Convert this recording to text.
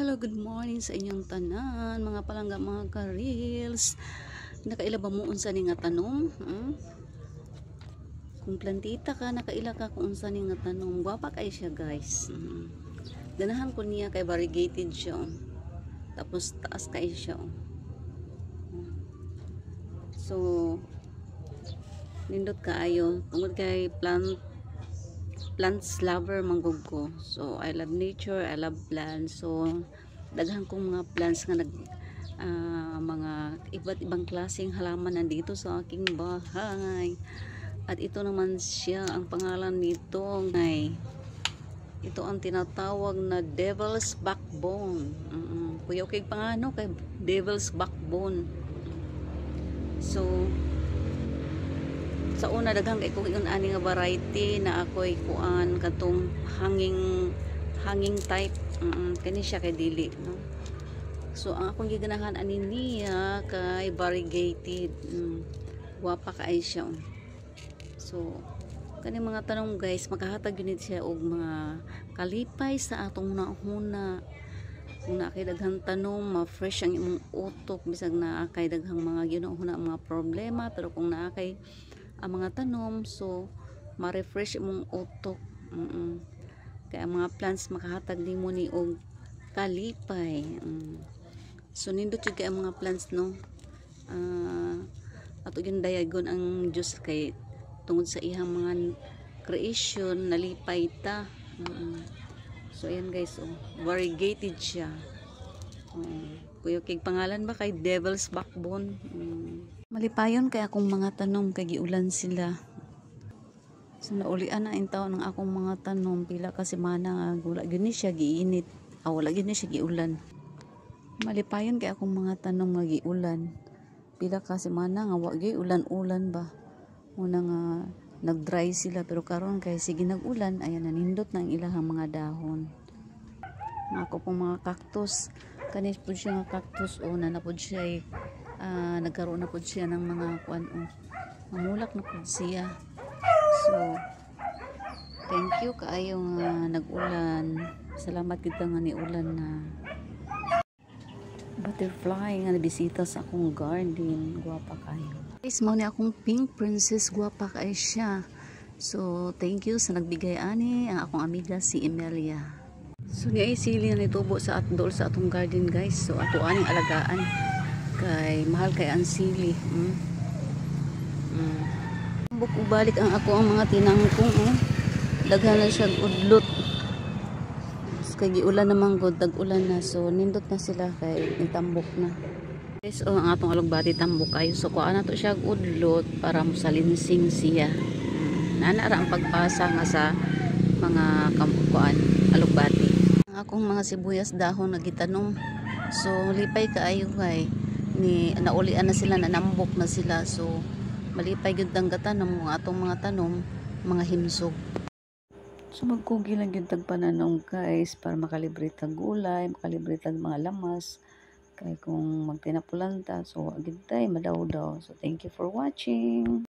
Hello, good morning sa inyong tanan, mga palangga, mga ka-reels. Nakaila ba mo unsa ni nga tanom? Kung plantita ka, nakaila ka kung unsa ni nga tanom. Gwapa kay siya, guys. Ganahan ko niya kay variegated siya. Tapos taas kay siya. So, nindot kaayo. Tungod kay plants lover manggug ko. So I love nature, I love plants. So daghan kong mga plants nga mga iba't ibang klaseng halaman nandito sa aking bahay. At ito naman siya, ang pangalan nito ay ito ang tinatawag na devil's backbone. Kuya okay pangano kay devil's backbone. So sa una daghang kay kuon ani nga variety na ako'y kuan katong hanging type. Kani siya kay dili, no? So ang akong giganahan ani niya kay variegated. Guwapa kay siya. So kani mga tanong guys, makahatag yun siya og mga kalipay sa atong hunahuna. Kung na kay daghang tanom, ma-fresh ang imong utok bisag na kay daghang mga ginahuna mga problema, pero kung na kay ang mga tanom, so ma-refresh imong utok. Kaya ang mga plants makahatag nimo ni og kalipay. So nindot jud kay ang mga plants, no. Ato gyud dayagon ang Dios kay tungod sa ihang mga creation nalipay ta. So ayan guys, variegated siya. Kuya kay pangalan ba kay devil's backbone. Malipayon kay akong mga tanom kay giulan sila. So naulian na intaw ng akong mga tanom pila ka semana nga wala gyud ni siya giinit. Wala gyud ni siya giulan. Malipayon kay akong mga tanom nga giulan. Pila ka semana nga wa gyud ulan-ulan ba. Una nga nag-dry sila, pero karon kay sige nag-ulan, ayan nanindot na ang ilahang mga dahon. Ako pong mga cactus, kanis po siya nga cactus na napod siya nagkaroon na po siya ng mga kuan mamulak na po siya. So thank you kaayo nga nag-ulan. Salamat kita nga ni ulan na butterfly nga nabisita sa akong garden. Guwapa kayo guys, mo ni akong pink princess, guwapa kay siya. So thank you sa nagbigay ani ang akong amiga si Emelia. So niya sili na nitubo sa atdol sa atong garden guys. So ato aning alagaan kay mahal kay ang sili. Buk balik ang ako ang mga tinangkong daghan na siya udlot. Kay giulan naman gud, dag-ulan na, so nindot na sila kay nitambok na guys. Ang atong alugbati tambok kayo, so kuha na to siya udlot para musalinsing siya. Nanara ang pagpasa nga sa mga kampuan alugbati. Ang akong mga sibuyas dahon na gitanom, so lipay kaayo kay ni naulian na sila, nanambok na sila, so malipay gyud ang gatanom ng atong mga tanom, mga himsog. So magkugi lang yung tagpananong guys para makalibre tag gulay, makalibre tag mga lamas. Kaya kung magtinapulan ta, so agad tayo madaw-daw. So thank you for watching.